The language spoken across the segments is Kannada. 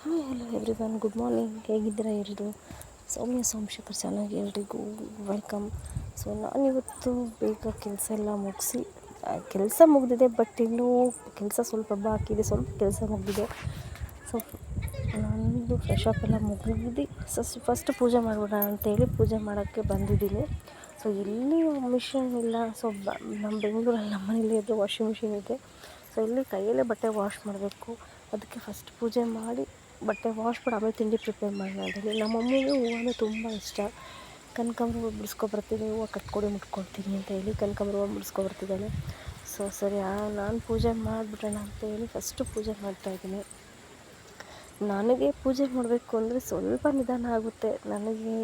Hi hello everyone, good morning. ಹೇಗಿದ್ದೀರಾ ಎಲ್ರು? ಸೌಮ್ಯ ಸೋಮಶೇಖರ್ ಚಾನಲ್ಗೆ ಎಲ್ರಿಗೂ ವೆಲ್ಕಮ್. ಸೊ ನಾನಿವತ್ತು ಬೇಗ ಕೆಲಸ ಎಲ್ಲ ಮುಗಿಸಿ, ಕೆಲಸ ಮುಗಿದಿದೆ, ಬಟ್ ಇನ್ನೂ ಕೆಲಸ ಸ್ವಲ್ಪ ಬಾಕಿ ಇದೆ. ಸ್ವಲ್ಪ ಕೆಲಸ ಮುಗಿದಿದೆ. ಸೊ ನಂದು ಫ್ರೆಶ್ ಅಪ್ ಎಲ್ಲ ಮುಗಿದು ಫಸ್ಟ್ ಪೂಜೆ ಮಾಡಿಬಿಡೋಣ ಅಂತೇಳಿ ಪೂಜೆ ಮಾಡೋಕ್ಕೆ ಬಂದಿದ್ದೀನಿ. ಸೊ ಇಲ್ಲಿ ಮಿಷಿನ್ ಇಲ್ಲ. ಸೊ ನಮ್ಮ ಬೆಂಗಳೂರಲ್ಲಿ ನಮ್ಮ ಮನೇಲಿ ಇದ್ದು ವಾಷಿಂಗ್ ಮಿಷಿನ್ ಇದೆ. ಸೊ ಇಲ್ಲಿ ಕೈಯಲ್ಲೇ ಬಟ್ಟೆ ವಾಶ್ ಮಾಡಬೇಕು. ಅದಕ್ಕೆ ಫಸ್ಟ್ ಪೂಜೆ ಮಾಡಿ ಬಟ್ಟೆ ವಾಶ್ ಮಾಡಿ ಆಮೇಲೆ ತಿಂಡಿ ಪ್ರಿಪೇರ್ ಮಾಡೋಣ ಅಂತೇಳಿ. ನಮ್ಮ ಮಮ್ಮಿಗೆ ಹೂವು ಅಂದರೆ ತುಂಬ ಇಷ್ಟ. ಕನಕಾಂಬರ ಹೂವು ಬಿಡಿಸ್ಕೊಬರ್ತೀನಿ, ಹೂವು ಕಟ್ಕೊಡಿ ಮುಟ್ಕೊಳ್ತೀನಿ ಅಂತ ಹೇಳಿ ಕನಕಾಂಬರ ಹೂವು ಬಿಡಿಸ್ಕೊಬರ್ತಿದ್ದಾಳೆ. ಸೊ ಸರಿ ನಾನು ಪೂಜೆ ಮಾಡಿಬಿಡೋಣ ಅಂತೇಳಿ ಫಸ್ಟು ಪೂಜೆ ಮಾಡ್ತಾಯಿದ್ದೀನಿ. ನನಗೆ ಪೂಜೆ ಮಾಡಬೇಕು ಅಂದರೆ ಸ್ವಲ್ಪ ನಿಧಾನ ಆಗುತ್ತೆ. ನನಗೆ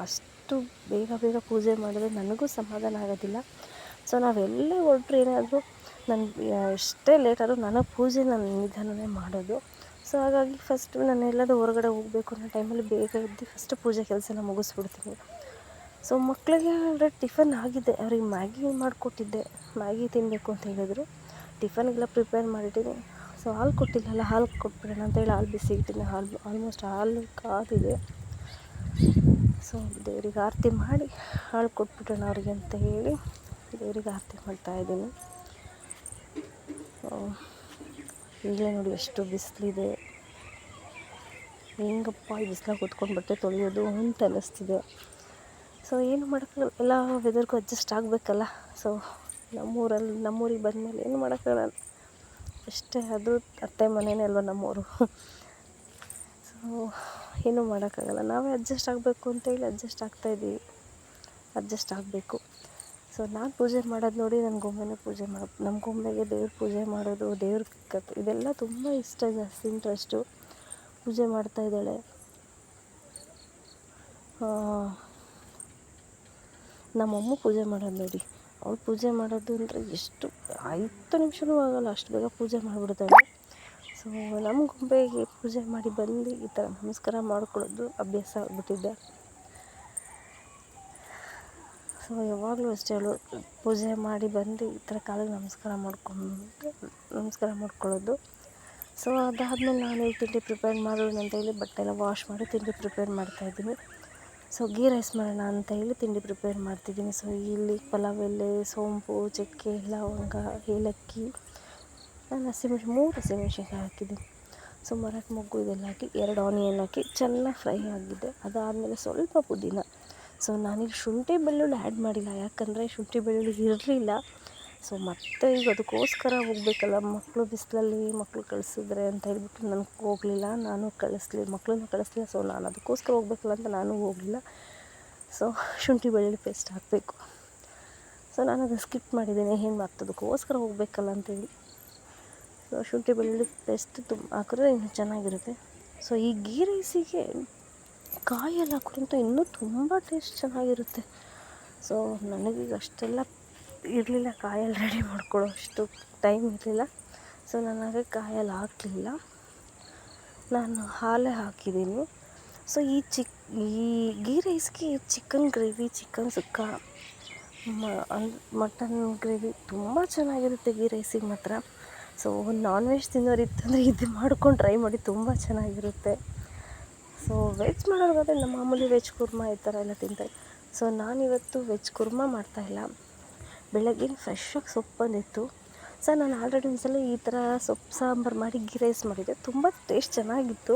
ಅಷ್ಟು ಬೇಗ ಪೂಜೆ ಮಾಡಿದ್ರೆ ನನಗೂ ಸಮಾಧಾನ ಆಗೋದಿಲ್ಲ. ಸೊ ನಾವೆಲ್ಲೇ ಹೊರಟ್ರು ಏನಾದರೂ ಎಷ್ಟೇ ಲೇಟಾದರೂ ನನಗೆ ಪೂಜೆ ನಾನು ನಿಧಾನವೇ ಮಾಡೋದು. ಸೊ ಹಾಗಾಗಿ ಫಸ್ಟು ನಾನು ಎಲ್ಲಾದರೂ ಹೊರಗಡೆ ಹೋಗಬೇಕು ಅನ್ನೋ ಟೈಮಲ್ಲಿ ಬೇಗ ಎದ್ದು ಫಸ್ಟು ಪೂಜೆ ಕೆಲಸನ ಮುಗಿಸ್ಬಿಡ್ತೀನಿ. ಸೊ ಮಕ್ಕಳಿಗೆ ಆಲ್ರೆಡಿ ಟಿಫನ್ ಆಗಿದೆ. ಅವ್ರಿಗೆ ಮ್ಯಾಗಿ ಮಾಡಿಕೊಟ್ಟಿದ್ದೆ. ಮ್ಯಾಗಿ ತಿನ್ನಬೇಕು ಅಂತ ಹೇಳಿದ್ರು. ಟಿಫನ್ಗೆಲ್ಲ ಪ್ರಿಪೇರ್ ಮಾಡಿದ್ದೀನಿ. ಸೊ ಹಾಲು ಕೊಟ್ಟಿಲ್ಲಲ್ಲ, ಹಾಲು ಕೊಟ್ಬಿಡೋಣ ಅಂತೇಳಿ ಹಾಲು ಬಿಸಿ ಇಟ್ಟಿದ್ದೀನಿ. ಆಲ್ಮೋಸ್ಟ್ ಹಾಲು ಕಾದಿದೆ. ಸೊ ದೇವ್ರಿಗೆ ಆರತಿ ಮಾಡಿ ಹಾಲು ಕೊಟ್ಬಿಡೋಣ ಅವ್ರಿಗೆ ಅಂತ ಹೇಳಿ ದೇವ್ರಿಗೆ ಆರತಿ ಮಾಡ್ತಾಯಿದ್ದೀನಿ. ಈಗಲೇ ನೋಡಿ ಎಷ್ಟು ಬಿಸಿಲಿದೆ. ಹೆಂಗಪ್ಪ ಈ ಬಿಸಿಲಾಗ ಕೂತ್ಕೊಂಡು ಬಟ್ಟೆ ತೊಳೆಯೋದು ಅಂತ ಅನ್ನಿಸ್ತಿದೆ. ಸೊ ಏನು ಮಾಡೋಕ್ಕಾಗಲ್ಲ, ಎಲ್ಲ ವೆದರ್ಗೂ ಅಡ್ಜಸ್ಟ್ ಆಗಬೇಕಲ್ಲ. ಸೊ ನಮ್ಮೂರಿಗೆ ಬಂದಮೇಲೆ ಏನು ಮಾಡೋಕ್ಕಾಗಲ್ಲ ಅಷ್ಟೇ. ಅದು ಅತ್ತೆ ಮನೆಯೇ ಅಲ್ವ ನಮ್ಮೂರು. ಸೊ ಏನೂ ಮಾಡೋಕ್ಕಾಗಲ್ಲ, ನಾವೇ ಅಡ್ಜಸ್ಟ್ ಆಗಬೇಕು ಅಂತೇಳಿ ಅಡ್ಜಸ್ಟ್ ಆಗ್ತಾಯಿದ್ದೀವಿ. ಅಡ್ಜಸ್ಟ್ ಆಗಬೇಕು. ಸೊ ನಾನು ಪೂಜೆ ಮಾಡೋದು ನೋಡಿ ನನ್ನ ಗೊಂಬೆನೇ ಪೂಜೆ ಮಾಡೋದು. ನಮ್ಮ ಗೊಂಬೆಗೆ ದೇವ್ರ ಪೂಜೆ ಮಾಡೋದು, ದೇವ್ರ ಕತೆ ಇದೆಲ್ಲ ತುಂಬ ಇಷ್ಟ, ಜಾಸ್ತಿ ಇಂಟ್ರೆಸ್ಟು. ಪೂಜೆ ಮಾಡ್ತಾಯಿದ್ದಾಳೆ. ನಮ್ಮಮ್ಮ ಪೂಜೆ ಮಾಡೋದು ನೋಡಿ, ಅವಳು ಪೂಜೆ ಮಾಡೋದು ಅಂದರೆ ಎಷ್ಟು 5 ನಿಮಿಷವೂ ಆಗೋಲ್ಲ, ಅಷ್ಟು ಬೇಗ ಪೂಜೆ ಮಾಡಿಬಿಡ್ತಾಳೆ. ಸೊ ನಮ್ಮ ಗೊಂಬೆಗೆ ಪೂಜೆ ಮಾಡಿ ಬಂದು ಈ ಥರ ನಮಸ್ಕಾರ ಮಾಡ್ಕೊಳ್ಳೋದು ಅಭ್ಯಾಸ ಆಗಿಬಿಟ್ಟಿದೆ. ಸೊ ಯಾವಾಗಲೂ ಅಷ್ಟೇ, ಅವಳು ಪೂಜೆ ಮಾಡಿ ಬಂದು ಈ ಥರ ಕಾಲಿಗೆ ನಮಸ್ಕಾರ ಮಾಡ್ಕೊಳ್ಳೋದು. ಸೊ ಅದಾದಮೇಲೆ ನಾನು ತಿಂಡಿ ಪ್ರಿಪೇರ್ ಮಾಡೋಣ ಅಂತ ಹೇಳಿ ಬಟ್ಟೆ ಎಲ್ಲ ವಾಶ್ ಮಾಡಿ ತಿಂಡಿ ಪ್ರಿಪೇರ್ ಮಾಡ್ತಾಯಿದ್ದೀನಿ. ಸೊ ಗೀ ರೈಸ್ ಮಾಡೋಣ ಅಂತ ಹೇಳಿ ತಿಂಡಿ ಪ್ರಿಪೇರ್ ಮಾಡ್ತಿದ್ದೀನಿ. ಸೊ ಇಲ್ಲಿ ಪಲಾವ್ ಎಲೆ, ಸೋಂಪು, ಚಕ್ಕೆ, ಲವಂಗ, ಏಲಕ್ಕಿ, ನಾನು 3 ಹಸಿಮೆಣ್ಸಿನ್ಕಾಯಿ ಹಾಕಿದ್ದೀನಿ. ಸೊ ಮರಾಠ ಮೊಗ್ಗು ಇದೆಲ್ಲ ಹಾಕಿ 2 ಆನಿಯನ್ ಹಾಕಿ ಚೆನ್ನಾಗಿ ಫ್ರೈ ಆಗಿದೆ. ಅದಾದಮೇಲೆ ಸ್ವಲ್ಪ ಪುದೀನ. ಸೊ ನಾನಿಲ್ಲಿ ಶುಂಠಿ ಬೆಳ್ಳುಳ್ಳಿ ಆ್ಯಡ್ ಮಾಡಿಲ್ಲ, ಯಾಕಂದರೆ ಶುಂಠಿ ಬೆಳ್ಳುಳ್ಳಿ ಇರಲಿಲ್ಲ. ಸೊ ಮತ್ತೆ ಈಗ ಅದಕ್ಕೋಸ್ಕರ ಹೋಗಬೇಕಲ್ಲ, ಮಕ್ಕಳು ಕಳಿಸಿದ್ರೆ ಅಂತ ಹೇಳ್ಬಿಟ್ಟು ನನಗೆ ಹೋಗಲಿಲ್ಲ, ಮಕ್ಕಳನ್ನ ಕಳಿಸ್ಲಿಲ್ಲ. ಸೊ ನಾನು ಅದಕ್ಕೋಸ್ಕರ ಹೋಗಬೇಕಲ್ಲ ಅಂತ ನಾನು ಹೋಗಲಿಲ್ಲ. ಸೊ ಶುಂಠಿ ಬೆಳ್ಳುಳ್ಳಿ ಪೇಸ್ಟ್ ಹಾಕಬೇಕು. ಸೊ ನಾನು ಅದನ್ನು ಸ್ಕಿಪ್ ಮಾಡಿದ್ದೀನಿ, ಏನು ಅದಕ್ಕೋಸ್ಕರ ಹೋಗಬೇಕಲ್ಲ ಅಂತೇಳಿ. ಸೊ ಶುಂಠಿ ಬೆಳ್ಳುಳ್ಳಿ ಪೇಸ್ಟ್ ಹಾಕಿದ್ರೆ ಇನ್ನೂ ಚೆನ್ನಾಗಿರುತ್ತೆ. ಸೊ ಈ ಗೀ ರೈಸಿಗೆ ಕಾಯೆಲ್ಲ ಹಾಕೋದ್ರಿಂದ ಇನ್ನೂ ತುಂಬ ಟೇಸ್ಟ್ ಚೆನ್ನಾಗಿರುತ್ತೆ. ಸೊ ನನಗೀಗ ಅಷ್ಟೆಲ್ಲ ಇರಲಿಲ್ಲ, ಕಾಯಲ್ಲಿ ರೆಡಿ ಮಾಡ್ಕೊಳ್ಳೋ ಅಷ್ಟು ಟೈಮ್ ಇರಲಿಲ್ಲ. ಸೊ ನಾನು ಹಾಗೆ ಕಾಯಲ್ಲಿ ಹಾಕಲಿಲ್ಲ, ನಾನು ಹಾಲೇ ಹಾಕಿದ್ದೀನಿ. ಸೊ ಈ ಗೀ ರೈಸ್ಗೆ ಚಿಕನ್ ಗ್ರೇವಿ, ಚಿಕನ್ ಸುಕ್ಕ, ಮಟನ್ ಗ್ರೇವಿ ತುಂಬ ಚೆನ್ನಾಗಿರುತ್ತೆ ಗೀ ರೈಸಿಗೆ ಮಾತ್ರ. ಸೊ ನಾನ್ ವೆಜ್ ತಿನ್ನೋರು ಇತ್ತಂದರೆ ಇದು ಮಾಡ್ಕೊಂಡು ಟ್ರೈ ಮಾಡಿ, ತುಂಬ ಚೆನ್ನಾಗಿರುತ್ತೆ. ಸೊ ವೆಜ್ ಮಾಡೋದಾದರೆ ನಮ್ಮ ಮಾಮೂಲಿ ವೆಜ್ ಕುರ್ಮಾ ಈ ಥರ ಎಲ್ಲ ತಿಂತಾರೆ. ಸೊ ನಾನಿವತ್ತು ವೆಜ್ ಕುರ್ಮಾ ಮಾಡ್ತಾಯಿಲ್ಲ. ಬೆಳಗ್ಗೆ ಫ್ರೆಶ್ಶಾಗಿ ಸೊಪ್ಪು ಬಂದಿತ್ತು. ಸೊ ನಾನು ಆಲ್ರೆಡಿ ಒಂದ್ಸಲ ಈ ಥರ ಸೊಪ್ಪು ಸಾಂಬಾರು ಮಾಡಿ ಗೀ ರೈಸ್ ಮಾಡಿದ್ದೆ, ತುಂಬ ಟೇಸ್ಟ್ ಚೆನ್ನಾಗಿತ್ತು.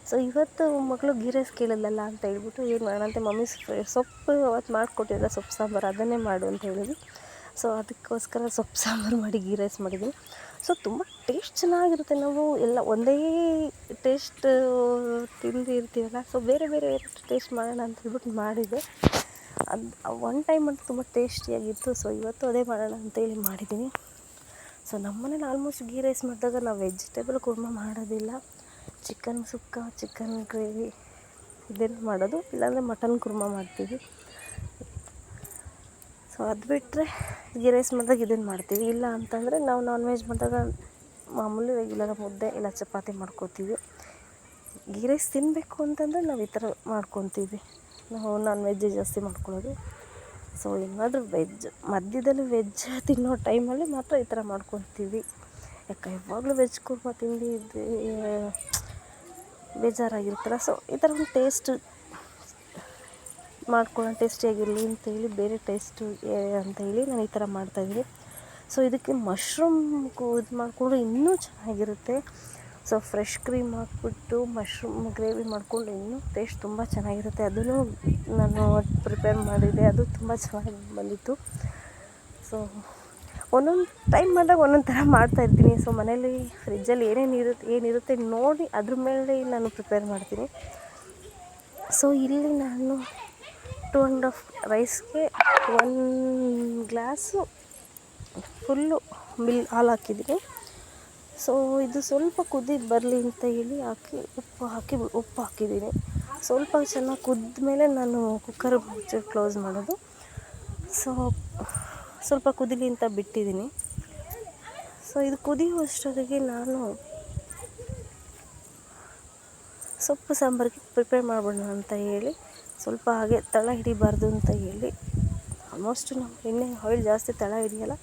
ಸೊ ಇವತ್ತು ಮಗಳು ಗೀ ರೈಸ್ ಕೇಳಿಲ್ಲಲ್ಲ ಅಂತ ಹೇಳ್ಬಿಟ್ಟು ಏನು ಮಾಡೋಣ ಅಂತ ಮಮ್ಮಿ ಸೊಪ್ಪು ಅವತ್ತು ಮಾಡಿಕೊಟ್ಟಿದ್ದೆ ಸೊಪ್ಪು ಸಾಂಬಾರು, ಅದನ್ನೇ ಮಾಡು ಅಂತ ಹೇಳಿದ್ವಿ. ಸೊ ಅದಕ್ಕೋಸ್ಕರ ಸೊಪ್ಪು ಸಾಂಬಾರು ಮಾಡಿ ಗೀ ರೈಸ್ ಮಾಡಿದ್ದೀನಿ. ಸೊ ತುಂಬ ಟೇಸ್ಟ್ ಚೆನ್ನಾಗಿರುತ್ತೆ. ನಾವು ಎಲ್ಲ ಒಂದೇ ಟೇಸ್ಟ್ ತಿಂದಿರ್ತೀವಲ್ಲ, ಸೊ ಬೇರೆ ಟೇಸ್ಟ್ ಮಾಡೋಣ ಅಂತ ಹೇಳ್ಬಿಟ್ಟು ಮಾಡಿದ್ದೆ. ಅದು ಒನ್ ಟೈಮ್ ಅಂತೂ ತುಂಬ ಟೇಸ್ಟಿಯಾಗಿತ್ತು. ಸೊ ಇವತ್ತು ಅದೇ ಮಾಡೋಣ ಅಂತೇಳಿ ಮಾಡಿದ್ದೀನಿ. ಸೊ ನಮ್ಮ ಮನೇಲಿ ಆಲ್ಮೋಸ್ಟ್ ಗೀ ರೈಸ್ ಮಾಡಿದಾಗ ನಾವು ವೆಜಿಟೇಬಲ್ ಕುರ್ಮಾ ಮಾಡೋದಿಲ್ಲ, ಚಿಕನ್ ಸುಕ್ಕ, ಚಿಕನ್ ಗ್ರೇವಿ ಇದನ್ನು ಮಾಡೋದು, ಇಲ್ಲಾಂದರೆ ಮಟನ್ ಕುರ್ಮಾ ಮಾಡ್ತೀವಿ. ಸೊ ಅದು ಬಿಟ್ಟರೆ ಗೀ ರೈಸ್ ಮಾಡಿದಾಗ ಇದನ್ನು ಮಾಡ್ತೀವಿ. ಇಲ್ಲ ಅಂತಂದರೆ ನಾವು ನಾನ್ ವೆಜ್ ಮಾಡಿದಾಗ ಮಾಮೂಲಿ ರೆಗ್ಯುಲರ್ ಮುದ್ದೆ ಇಲ್ಲ ಚಪಾತಿ ಮಾಡ್ಕೊತೀವಿ. ಗೀ ರೈಸ್ ತಿನ್ನಬೇಕು ಅಂತಂದರೆ ನಾವು ಈ ಥರ ಮಾಡ್ಕೊತೀವಿ. ನಾವು ನಾನ್ ವೆಜ್ಜೇ ಜಾಸ್ತಿ ಮಾಡ್ಕೊಳ್ಳೋದು. ಸೊ ಏನಾದರೂ ಮಧ್ಯದಲ್ಲಿ ವೆಜ್ ತಿನ್ನೋ ಟೈಮಲ್ಲಿ ಮಾತ್ರ ಈ ಥರ ಮಾಡ್ಕೊತೀವಿ. ಯಾಕೆ ಯಾವಾಗಲೂ ವೆಜ್ ಕುರ್ಮಾ ತಿಂದಿದ್ದೆ ಬೇಜಾರಾಗಿರ್ತಾರ. ಸೊ ಈ ಥರ ಒಂದು ಟೇಸ್ಟ್ ಮಾಡ್ಕೊಳ್ಳೋಣ, ಟೇಸ್ಟಿಯಾಗಿರಲಿ ಅಂತೇಳಿ ಬೇರೆ ಟೇಸ್ಟು ಅಂತೇಳಿ ನಾನು ಈ ಥರ ಮಾಡ್ತಾಯಿದ್ದೀನಿ. ಸೊ ಇದಕ್ಕೆ ಮಶ್ರೂಮ್ ಇದು ಮಾಡಿಕೊಂಡ್ರೆ ಇನ್ನೂ ಚೆನ್ನಾಗಿರುತ್ತೆ. ಸೊ ಫ್ರೆಶ್ ಕ್ರೀಮ್ ಹಾಕ್ಬಿಟ್ಟು ಮಶ್ರೂಮ್ ಗ್ರೇವಿ ಮಾಡಿಕೊಂಡು ಇನ್ನೂ ಟೇಸ್ಟ್ ತುಂಬ ಚೆನ್ನಾಗಿರುತ್ತೆ. ಅದನ್ನು ನಾನು ಪ್ರಿಪೇರ್ ಮಾಡಿದ್ದೆ, ಅದು ತುಂಬ ಚೆನ್ನಾಗಿ ಬಂದಿತ್ತು. ಸೊ ಒಂದೊಂದು ಟೈಮ್ ಮಾಡಿದಾಗ ಒಂದೊಂದು ಥರ ಮಾಡ್ತಾಯಿರ್ತೀನಿ. ಸೊ ಮನೇಲಿ ಫ್ರಿಜ್ಜಲ್ಲಿ ಏನಿರುತ್ತೆ ನೋಡಿ ಅದ್ರ ಮೇಲೆ ನಾನು ಪ್ರಿಪೇರ್ ಮಾಡ್ತೀನಿ. ಸೊ ಇಲ್ಲಿ ನಾನು 2.5 ರೈಸ್ಗೆ 1 ಗ್ಲಾಸು ಫುಲ್ಲು ಹಾಲು ಹಾಕಿದ್ದೀನಿ. ಸೊ ಇದು ಸ್ವಲ್ಪ ಕುದಿದು ಬರಲಿ ಅಂತ ಹೇಳಿ ಉಪ್ಪು ಹಾಕಿದ್ದೀನಿ. ಸ್ವಲ್ಪ ಚೆನ್ನಾಗಿ ಕುದ್ದ ಮೇಲೆ ನಾನು ಕುಕ್ಕರ್ ಮುಚ್ಚಿ ಕ್ಲೋಸ್ ಮಾಡೋದು. ಸೊ ಸ್ವಲ್ಪ ಕುದೀಲಿ ಅಂತ ಬಿಟ್ಟಿದ್ದೀನಿ. ಸೊ ಇದು ಕುದಿಯುವಷ್ಟೊತ್ತಿಗೆ ನಾನು ಸೊಪ್ಪು ಸಾಂಬಾರಿಗೆ ಪ್ರಿಪೇರ್ ಮಾಡೋಣ ಅಂತ ಹೇಳಿ ಸ್ವಲ್ಪ ಹಾಗೆ ತಳ ಹಿಡಿಬಾರ್ದು ಅಂತ ಹೇಳಿ ಆಲ್ಮೋಸ್ಟ್ ನಾವು ಆಯಿಲ್ ಜಾಸ್ತಿ ತಳ ಹಿಡಿಯಲ್ಲ.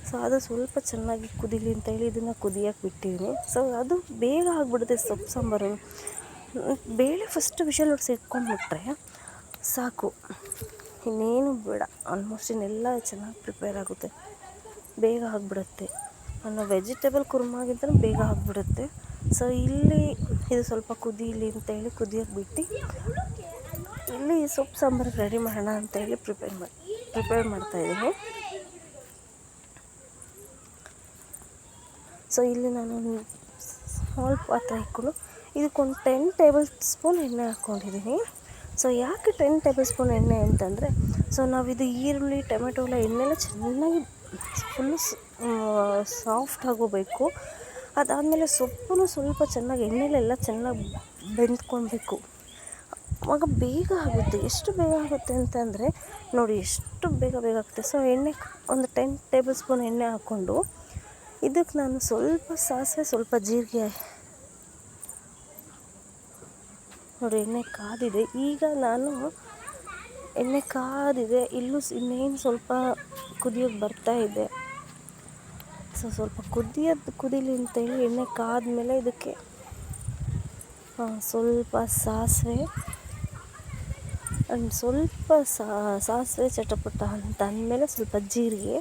ಸೊ ಅದು ಸ್ವಲ್ಪ ಚೆನ್ನಾಗಿ ಕುದೀಲಿ ಅಂತ ಹೇಳಿ ಇದನ್ನು ಕುದಿಯೋಕ್ಕೆ ಬಿಟ್ಟಿದ್ದೀನಿ. ಸೊ ಅದು ಬೇಗ ಆಗಿಬಿಡುತ್ತೆ ಸೊಪ್ಪು ಸಾಂಬಾರು. ಬೇಳೆ ಫಸ್ಟ್ ವಿಷಲ್ ಹೊಡ್ಸಿ ಇಟ್ಕೊಂಡ್ಬಿಟ್ರೆ ಸಾಕು, ಇನ್ನೇನು ಬೇಡ. ಆಲ್ಮೋಸ್ಟ್ ಇನ್ನೆಲ್ಲ ಚೆನ್ನಾಗಿ ಪ್ರಿಪೇರ್ ಆಗುತ್ತೆ, ಬೇಗ ಆಗಿಬಿಡುತ್ತೆ. ನಾನು ವೆಜಿಟೇಬಲ್ ಕುರ್ಮಾಗಿದ್ದರೆ ಬೇಗ ಆಗಿಬಿಡುತ್ತೆ. ಸೊ ಇಲ್ಲಿ ಇದು ಸ್ವಲ್ಪ ಕುದೀಲಿ ಅಂತೇಳಿ ಕುದಿಯೋಕ್ಕೆ ಬಿಟ್ಟು ಇಲ್ಲಿ ಸೊಪ್ಪು ಸಾಂಬಾರಿಗೆ ರೆಡಿ ಮಾಡೋಣ ಅಂತೇಳಿ ಪ್ರಿಪೇರ್ ಮಾಡ್ತಾಯಿದ್ದೀನಿ. ಸೊ ಇಲ್ಲಿ ನಾನು ಸ್ಮಾಲ್ ಪಾತ್ರೆ ಇಟ್ಕೊಂಡು ಇದಕ್ಕೊಂದು 10 ಟೇಬಲ್ ಸ್ಪೂನ್ ಎಣ್ಣೆ ಹಾಕ್ಕೊಂಡಿದ್ದೀನಿ. ಸೊ ಯಾಕೆ 10 ಟೇಬಲ್ ಸ್ಪೂನ್ ಎಣ್ಣೆ ಅಂತಂದರೆ, ಸೊ ನಾವಿದು ಈರುಳ್ಳಿ ಟೊಮೆಟೊ ಎಲ್ಲ ಎಣ್ಣೆಲ್ಲ ಚೆನ್ನಾಗಿ ಫುಲ್ಲು ಸಾಫ್ಟ್ ಆಗೋಬೇಕು. ಅದಾದಮೇಲೆ ಸೊಪ್ಪು ಸ್ವಲ್ಪ ಚೆನ್ನಾಗಿ ಎಣ್ಣೆಲೆಲ್ಲ ಚೆನ್ನಾಗಿ ಬೆಂದ್ಕೊಳ್ಬೇಕು. ಆವಾಗ ಬೇಗ ಆಗುತ್ತೆ. ಎಷ್ಟು ಬೇಗ ಆಗುತ್ತೆ ಅಂತಂದರೆ ನೋಡಿ ಎಷ್ಟು ಬೇಗ ಆಗುತ್ತೆ. ಸೊ ಎಣ್ಣೆ ಒಂದು 10 ಟೇಬಲ್ ಸ್ಪೂನ್ ಎಣ್ಣೆ ಹಾಕ್ಕೊಂಡು ಇದಕ್ಕೆ ನಾನು ಸ್ವಲ್ಪ ಸಾಸಿವೆ, ಸ್ವಲ್ಪ ಜೀರಿಗೆ ನೋಡಿ ಎಣ್ಣೆ ಕಾದಿದೆ. ಈಗ ನಾನು ಎಣ್ಣೆ ಕಾದಿದೆ, ಇನ್ನೇನು ಸ್ವಲ್ಪ ಕುದಿಯೋಕ್ಕೆ ಬರ್ತಾಯಿದೆ. ಸೊ ಸ್ವಲ್ಪ ಕುದೀಲಿ ಅಂತೇಳಿ ಎಣ್ಣೆ ಕಾದ್ಮೇಲೆ ಇದಕ್ಕೆ ಸ್ವಲ್ಪ ಸಾಸಿವೆ ಆ್ಯಂಡ್ ಸ್ವಲ್ಪ ಸಾಸಿವೆ ಚಟಪಟ ಅಂತ ಅಂದಮೇಲೆ ಸ್ವಲ್ಪ ಜೀರಿಗೆ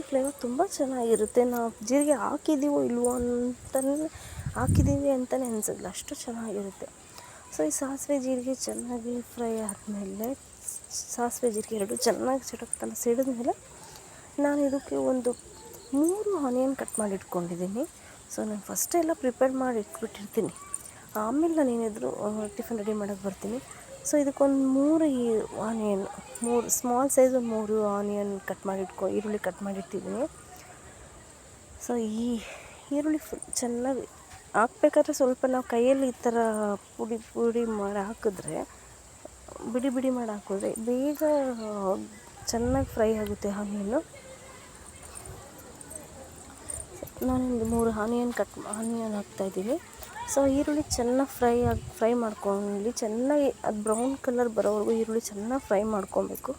ಫ್ಲೇವರ್ ತುಂಬ ಚೆನ್ನಾಗಿರುತ್ತೆ. ನಾವು ಜೀರಿಗೆ ಹಾಕಿದ್ದೀವೋ ಇಲ್ವೋ ಹಾಕಿದ್ದೀವಿ ಅಂತಲೇ ಅನಿಸೋದಿಲ್ಲ, ಅಷ್ಟು ಚೆನ್ನಾಗಿರುತ್ತೆ. ಸೊ ಈ ಸಾಸಿವೆ ಜೀರಿಗೆ ಚೆನ್ನಾಗಿ ಫ್ರೈ ಆದಮೇಲೆ ಸಾಸಿವೆ ಜೀರಿಗೆ ಎರಡು ಚೆನ್ನಾಗಿ ಚಟಪಟ ಸಿಡಿದ್ಮೇಲೆ ನಾನು ಇದಕ್ಕೆ ಒಂದು 3 ಆನಿಯನ್ ಕಟ್ ಮಾಡಿ ಇಟ್ಕೊಂಡಿದ್ದೀನಿ. ಸೊ ನಾನು ಫಸ್ಟೆಲ್ಲ ಪ್ರಿಪೇರ್ ಮಾಡಿ ಇಟ್ಬಿಟ್ಟಿರ್ತೀನಿ, ಆಮೇಲೆ ನಾನು ಏನಾದರೂ ಟಿಫನ್ ರೆಡಿ ಮಾಡೋಕ್ಕೆ ಬರ್ತೀನಿ. ಸೊ ಇದಕ್ಕೊಂದು 3 ಸ್ಮಾಲ್ ಸೈಜ್ 3 ಆನಿಯನ್ ಈರುಳ್ಳಿ ಕಟ್ ಮಾಡಿಟ್ಟಿದ್ದೀನಿ. ಸೊ ಈ ಈರುಳ್ಳಿ ಚೆನ್ನಾಗಿ ಹಾಕ್ಬೇಕಾದ್ರೆ ಸ್ವಲ್ಪ ನಾವು ಕೈಯಲ್ಲಿ ಈ ಥರ ಪುಡಿ ಮಾಡಿ ಹಾಕಿದ್ರೆ ಬಿಡಿ ಮಾಡಿ ಹಾಕಿದ್ರೆ ಬೇಗ ಚೆನ್ನಾಗಿ ಫ್ರೈ ಆಗುತ್ತೆ ಆನಿಯನ್ನು. ನಾನೊಂದು 3 ಆನಿಯನ್ ಹಾಕ್ತಾಯಿದ್ದೀನಿ. ಸೊ ಈರುಳ್ಳಿ ಚೆನ್ನಾಗಿ ಫ್ರೈ ಮಾಡ್ಕೊಳ್ಳಿ. ಚೆನ್ನಾಗಿ ಅದು ಬ್ರೌನ್ ಕಲರ್ ಬರೋವರೆಗೂ ಈರುಳ್ಳಿ ಚೆನ್ನಾಗಿ ಫ್ರೈ ಮಾಡ್ಕೊಬೇಕು.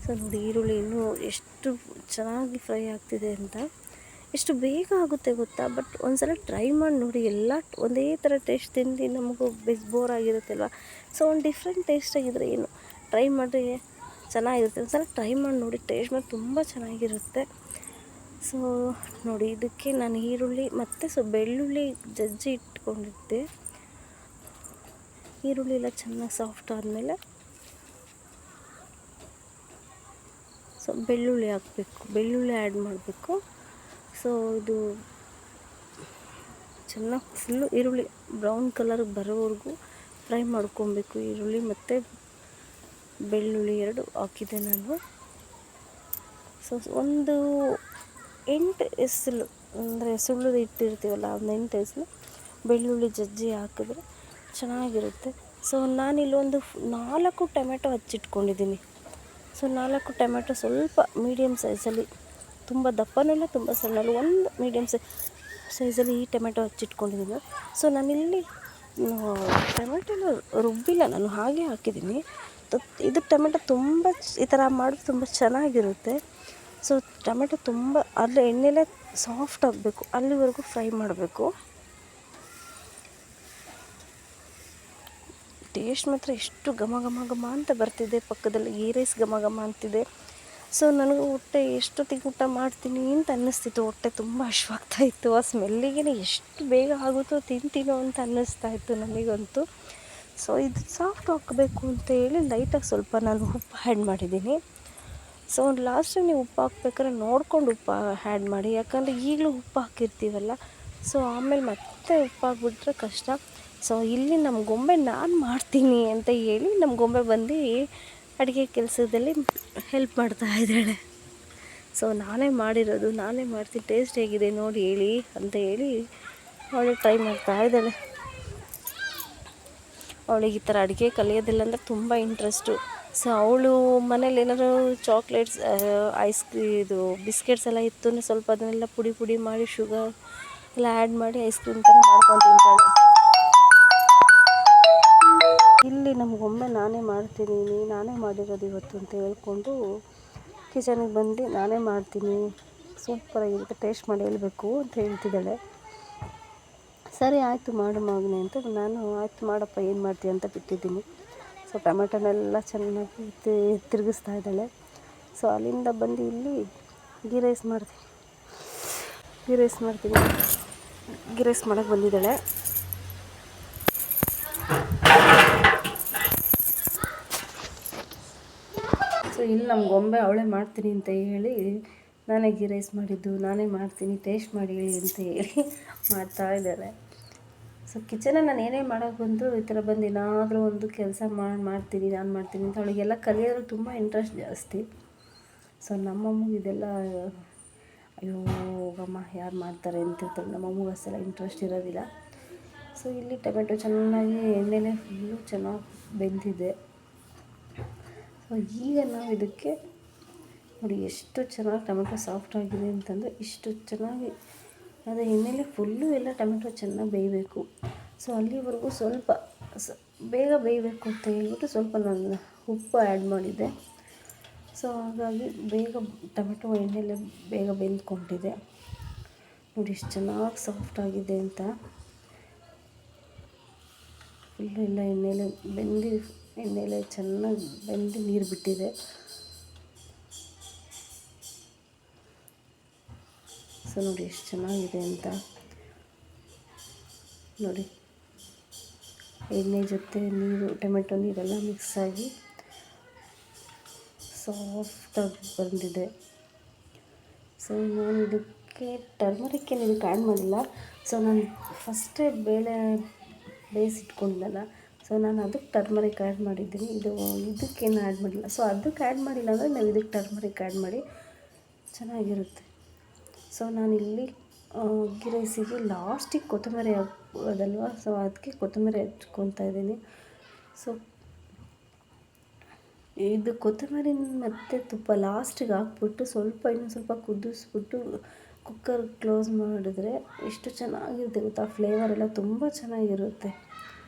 ಸೊ ನೋಡಿ ಈರುಳ್ಳಿ ಇನ್ನೂ ಎಷ್ಟು ಚೆನ್ನಾಗಿ ಫ್ರೈ ಆಗ್ತಿದೆ ಅಂತ, ಎಷ್ಟು ಬೇಗ ಆಗುತ್ತೆ ಗೊತ್ತಾ. ಬಟ್ ಒಂದ್ಸಲ ಟ್ರೈ ಮಾಡಿ ನೋಡಿ. ಎಲ್ಲ ಒಂದೇ ಥರ ಟೇಸ್ಟ್ ತಿಂದು ನಮಗೂ ಬೋರ್ ಆಗಿರುತ್ತೆ ಅಲ್ವಾ. ಸೊ ಒಂದು ಡಿಫ್ರೆಂಟ್ ಟೇಸ್ಟ್ ಆಗಿದ್ರೆ ಏನು, ಟ್ರೈ ಮಾಡಿದ್ರೆ ಚೆನ್ನಾಗಿರುತ್ತೆ. ಒಂದ್ಸಲ ಟ್ರೈ ಮಾಡಿ ನೋಡಿ, ಟೇಸ್ಟ್ ಮಾಡಿ ತುಂಬ ಚೆನ್ನಾಗಿರುತ್ತೆ. ಸೊ ನೋಡಿ ಇದಕ್ಕೆ ನಾನು ಈರುಳ್ಳಿ ಮತ್ತು ಬೆಳ್ಳುಳ್ಳಿ ಜಜ್ಜಿ ಇಟ್ಕೊಂಡಿದ್ದೆ. ಈರುಳ್ಳಿ ಎಲ್ಲ ಚೆನ್ನಾಗಿ ಸಾಫ್ಟ್ ಆದಮೇಲೆ ಸೊ ಬೆಳ್ಳುಳ್ಳಿ ಆ್ಯಡ್ ಮಾಡಬೇಕು. ಸೊ ಇದು ಚೆನ್ನಾಗಿ ಫುಲ್ಲು ಈರುಳ್ಳಿ ಬ್ರೌನ್ ಕಲರ್ ಬರೋವರೆಗೂ ಫ್ರೈ ಮಾಡ್ಕೊಬೇಕು. ಈರುಳ್ಳಿ ಮತ್ತು ಬೆಳ್ಳುಳ್ಳಿ 2 ಹಾಕಿದ್ದೆ ನಾನು. ಸೊ ಒಂದು 8 ಎಸಳು ಅಂದರೆ ಸುಳ್ಳು ಇಟ್ಟಿರ್ತೀವಲ್ಲ, ಒಂದು 8 ಎಸಳು ಬೆಳ್ಳುಳ್ಳಿ ಜಜ್ಜಿ ಹಾಕಿದ್ರೆ ಚೆನ್ನಾಗಿರುತ್ತೆ. ಸೊ ನಾನಿಲ್ಲೊಂದು 4 ಟೊಮೆಟೊ ಹಚ್ಚಿಟ್ಕೊಂಡಿದ್ದೀನಿ. ಸೊ 4 ಟೊಮೆಟೊ ಸ್ವಲ್ಪ ಮೀಡಿಯಮ್ ಸೈಜಲ್ಲಿ, ತುಂಬ ದಪ್ಪನೂ ಇಲ್ಲ ತುಂಬ ಸಣ್ಣಲ್ಲ, ಒಂದು ಮೀಡಿಯಮ್ ಸೈಜಲ್ಲಿ ಈ ಟೊಮೆಟೊ ಹಚ್ಚಿಟ್ಕೊಂಡಿದ್ದೀನಿ. ಸೊ ನಾನಿಲ್ಲಿ ಟೊಮೆಟೊನ ರುಬ್ಬಿಲ್ಲ, ನಾನು ಹಾಗೆ ಹಾಕಿದ್ದೀನಿ. ಇದು ಟೊಮೆಟೊ ತುಂಬ ಈ ಥರ ಮಾಡಿದ್ರೆ ತುಂಬ ಚೆನ್ನಾಗಿರುತ್ತೆ. ಸೊ ಟೊಮೆಟೊ ತುಂಬ ಆದರೆ ಎಣ್ಣೆಲೇ ಸಾಫ್ಟ್ ಆಗಬೇಕು, ಅಲ್ಲಿವರೆಗೂ ಫ್ರೈ ಮಾಡಬೇಕು. ಟೇಸ್ಟ್ ಮಾತ್ರ ಎಷ್ಟು ಘಮ ಘಮ ಘಮ ಅಂತ ಬರ್ತಿದೆ, ಪಕ್ಕದಲ್ಲಿ ಗೀ ರೈಸ್ ಘಮ ಘಮ ಅಂತಿದೆ. ಸೊ ನನಗೂ ಹೊಟ್ಟೆ ಎಷ್ಟೊತ್ತಿಗೆ ಊಟ ಮಾಡ್ತೀನಿ ಅಂತ ಅನ್ನಿಸ್ತಿತ್ತು, ಹೊಟ್ಟೆ ತುಂಬ ಹಶ್ವಾಗ್ತಾಯಿತ್ತು. ಆ ಸ್ಮೆಲ್ಲಿಗೆ ಎಷ್ಟು ಬೇಗ ಆಗುತ್ತೋ ತಿಂತೀನೋ ಅಂತ ಅನ್ನಿಸ್ತಾಯಿತ್ತು ನನಗಂತೂ. ಸೊ ಇದು ಸಾಫ್ಟ್ ಹಾಕಬೇಕು ಅಂತೇಳಿ ಲೈಟಾಗಿ ಸ್ವಲ್ಪ ನಾನು ಉಪ್ಪು ಆ್ಯಡ್ ಮಾಡಿದ್ದೀನಿ. ಸೊ ಲಾಸ್ಟಿಗೆ ನೀವು ಉಪ್ಪು ಹಾಕ್ಬೇಕಾದ್ರೆ ನೋಡ್ಕೊಂಡು ಉಪ್ಪು ಆ್ಯಡ್ ಮಾಡಿ, ಯಾಕಂದರೆ ಈಗಲೂ ಉಪ್ಪು ಹಾಕಿರ್ತೀವಲ್ಲ, ಸೊ ಆಮೇಲೆ ಮತ್ತೆ ಉಪ್ಪು ಹಾಕ್ಬಿಟ್ರೆ ಕಷ್ಟ. ಸೊ ಇಲ್ಲಿ ನಮ್ಮ ಗೊಂಬೆ ನಾನು ಮಾಡ್ತೀನಿ ಅಂತ ಹೇಳಿ ನಮ್ಮ ಗೊಂಬೆ ಬಂದು ಅಡುಗೆ ಕೆಲಸದಲ್ಲಿ ಹೆಲ್ಪ್ ಮಾಡ್ತಾ ಇದ್ದಾಳೆ. ಸೊ ನಾನೇ ಮಾಡಿರೋದು, ನಾನೇ ಮಾಡ್ತೀನಿ, ಟೇಸ್ಟ್ ಹೇಗಿದೆ ನೋಡಿ ಹೇಳಿ ಅಂತ ಹೇಳಿ ಅವಳು ಟ್ರೈ ಮಾಡ್ತಾ ಇದ್ದಾಳೆ. ಅವಳಿಗೆ ಈ ಥರ ಅಡುಗೆ ಕಲಿಯೋದಿಲ್ಲ ಅಂದರೆ ತುಂಬ ಇಂಟ್ರೆಸ್ಟು. ಸೊ ಅವಳು ಮನೇಲಿ ಏನಾದರೂ ಚಾಕ್ಲೇಟ್ಸ್, ಇದು ಬಿಸ್ಕೆಟ್ಸ್ ಎಲ್ಲ ಇತ್ತು ಅಂದರೆ ಸ್ವಲ್ಪ ಅದನ್ನೆಲ್ಲ ಪುಡಿ ಮಾಡಿ ಶುಗರ್ ಎಲ್ಲ ಆ್ಯಡ್ ಮಾಡಿ ಐಸ್ ಕ್ರೀಮ್ ಥರ ಮಾಡ್ಕೊಂಡು ತಿಂತಾಳೆ. ಇಲ್ಲಿ ನಮ್ಮ ಗೊಂಬೆ ನಾನೇ ಮಾಡ್ತೀನಿ, ನಾನೇ ಮಾಡಿರೋದು ಇವತ್ತು ಅಂತ ಹೇಳ್ಕೊಂಡು ಕಿಚನಿಗೆ ಬಂದು ನಾನೇ ಮಾಡ್ತೀನಿ, ಸೂಪರಾಗಿರುತ್ತೆ, ಟೇಸ್ಟ್ ಮಾಡಿ ಹೇಳಬೇಕು ಅಂತ ಹೇಳ್ತಿದ್ದಾಳೆ. ಸರಿ ಆಯಿತು ಮಾಡು ಮಗನೇ ಅಂತ ನಾನು ಆಯಿತು ಮಾಡಪ್ಪ ಏನು ಮಾಡ್ತೀಯ ಅಂತ ಬಿಟ್ಟಿದ್ದೀನಿ. ಸೊ ಟೊಮೆಟೊನೆಲ್ಲ ಚೆನ್ನಾಗಿ ತಿರುಗಿಸ್ತಾ ಇದ್ದಾಳೆ. ಸೊ ಅಲ್ಲಿಂದ ಬಂದು ಇಲ್ಲಿ ಗೀ ರೈಸ್ ಮಾಡ್ತೀನಿ, ಗೀ ರೈಸ್ ಮಾಡೋಕ್ಕೆ ಬಂದಿದ್ದಾಳೆ. ಸೊ ಇಲ್ಲಿ ನಮ್ಮ ಗೊಂಬೆ ಅವಳೇ ಮಾಡ್ತೀನಿ ಅಂತ ಹೇಳಿ ನಾನೇ ಗೀ ರೈಸ್ ಮಾಡಿದ್ದು, ನಾನೇ ಮಾಡ್ತೀನಿ ಟೇಸ್ಟ್ ಮಾಡಿ ಹೇಳಿ ಅಂತ ಹೇಳಿ ಮಾಡ್ತಾ ಇದ್ದಾಳೆ. ಸೊ ಕಿಚನಲ್ಲಿ ನಾನು ಏನೇ ಮಾಡೋಕ್ಕೆ ಬಂದು ಈ ಥರ ಬಂದು ಏನಾದರೂ ಒಂದು ಕೆಲಸ ಮಾಡ್ತೀನಿ ನಾನು ಮಾಡ್ತೀನಿ ಅಂತ ಅವಳಿಗೆಲ್ಲ ಕಲಿಯೋದ್ರಲ್ಲಿ ತುಂಬ ಇಂಟ್ರೆಸ್ಟ್ ಜಾಸ್ತಿ. ಸೊ ನಮ್ಮಮ್ಮಗೆ ಇದೆಲ್ಲ ಅಯ್ಯೋ ಅಮ್ಮ ಯಾರು ಮಾಡ್ತಾರೆ ಅಂತಿರ್ತಾರೆ, ನಮ್ಮಮ್ಮಗೆ ಅಷ್ಟೆಲ್ಲ ಇಂಟ್ರೆಸ್ಟ್ ಇರೋದಿಲ್ಲ. ಸೊ ಇಲ್ಲಿ ಟೊಮೆಟೊ ಚೆನ್ನಾಗಿ ಎಣ್ಣೆಲೇ ಫುಲ್ಲು ಚೆನ್ನಾಗಿ ಬೆಂದಿದೆ. ಸೊ ಈಗ ನಾವು ಇದಕ್ಕೆ ನೋಡಿ ಎಷ್ಟು ಚೆನ್ನಾಗಿ ಟೊಮೆಟೊ ಸಾಫ್ಟ್ ಆಗಿದೆ ಅಂತಂದರೆ, ಇಷ್ಟು ಚೆನ್ನಾಗಿ ಅದೇ ಎಣ್ಣೆಲೇ ಫುಲ್ಲು ಎಲ್ಲ ಟೊಮೆಟೊ ಚೆನ್ನಾಗಿ ಬೇಯಬೇಕು. ಸೊ ಅಲ್ಲಿವರೆಗೂ ಸ್ವಲ್ಪ ಬೇಗ ಬೇಯಬೇಕು ಅಂತ ಹೇಳ್ಬಿಟ್ಟು ಸ್ವಲ್ಪ ನಾನು ಉಪ್ಪು ಆ್ಯಡ್ ಮಾಡಿದ್ದೆ. ಸೊ ಹಾಗಾಗಿ ಬೇಗ ಟೊಮೆಟೊ ಎಣ್ಣೆಲೇ ಬೇಗ ಬೆಂದ್ಕೊಂಡಿದೆ. ನೋಡಿ ಎಷ್ಟು ಚೆನ್ನಾಗಿ ಸಾಫ್ಟ್ ಆಗಿದೆ ಅಂತ. ಫುಲ್ಲು ಎಲ್ಲ ಎಣ್ಣೆಲೇ ಚೆನ್ನಾಗಿ ಬೆಂದು ನೀರು ಬಿಟ್ಟಿದೆ. ಸೊ ನೋಡಿ ಎಷ್ಟು ಚೆನ್ನಾಗಿದೆ ಅಂತ ನೋಡಿ, ಎಣ್ಣೆ ಜೊತೆ ನೀರು, ಟೊಮೆಟೊ ನೀರೆಲ್ಲ ಮಿಕ್ಸಾಗಿ ಸಾಫ್ಟಾಗಿ ಬಂದಿದೆ. ಸೊ ನಾನು ಇದಕ್ಕೆ ಟರ್ಮರಿಕ್ ಏನು ಇದಕ್ಕೆ ಆ್ಯಡ್ ಮಾಡಿಲ್ಲ. ಸೊ ನಾನು ಫಸ್ಟೇ ಬೇಳೆ ಬೇಯಿಸಿಟ್ಕೊಂಡಿದ್ದಲ್ಲ, ಸೊ ನಾನು ಅದಕ್ಕೆ ಟರ್ಮರಿಕ್ ಆ್ಯಡ್ ಮಾಡಿದ್ದೀನಿ. ಇದಕ್ಕೇನು ಆ್ಯಡ್ ಮಾಡಿಲ್ಲ. ಸೊ ಅದಕ್ಕೆ ಆ್ಯಡ್ ಮಾಡಿಲ್ಲ ಅಂದರೆ ನಾವು ಇದಕ್ಕೆ ಟರ್ಮರಿಕ್ ಆ್ಯಡ್ ಮಾಡಿ ಚೆನ್ನಾಗಿರುತ್ತೆ. ಸೊ ನಾನಿಲ್ಲಿ ಗೀ ರೈಸಿಗೆ ಲಾಸ್ಟಿಗೆ ಕೊತ್ತಂಬರಿ ಹಾಕೋದಲ್ವ, ಸೊ ಅದಕ್ಕೆ ಕೊತ್ತಂಬರಿ ಹಚ್ಕೊತಾ ಇದ್ದೀನಿ. ಸೊ ಇದು ಕೊತ್ತಂಬರಿ ಮತ್ತು ತುಪ್ಪ ಲಾಸ್ಟಿಗೆ ಹಾಕ್ಬಿಟ್ಟು ಇನ್ನೂ ಸ್ವಲ್ಪ ಕುದಿಸ್ಬಿಟ್ಟು ಕುಕ್ಕರ್ ಕ್ಲೋಸ್ ಮಾಡಿದ್ರೆ ಎಷ್ಟು ಚೆನ್ನಾಗಿರುತ್ತೆ ಗೊತ್ತಾ, ಫ್ಲೇವರ್ ಎಲ್ಲ ತುಂಬ ಚೆನ್ನಾಗಿರುತ್ತೆ.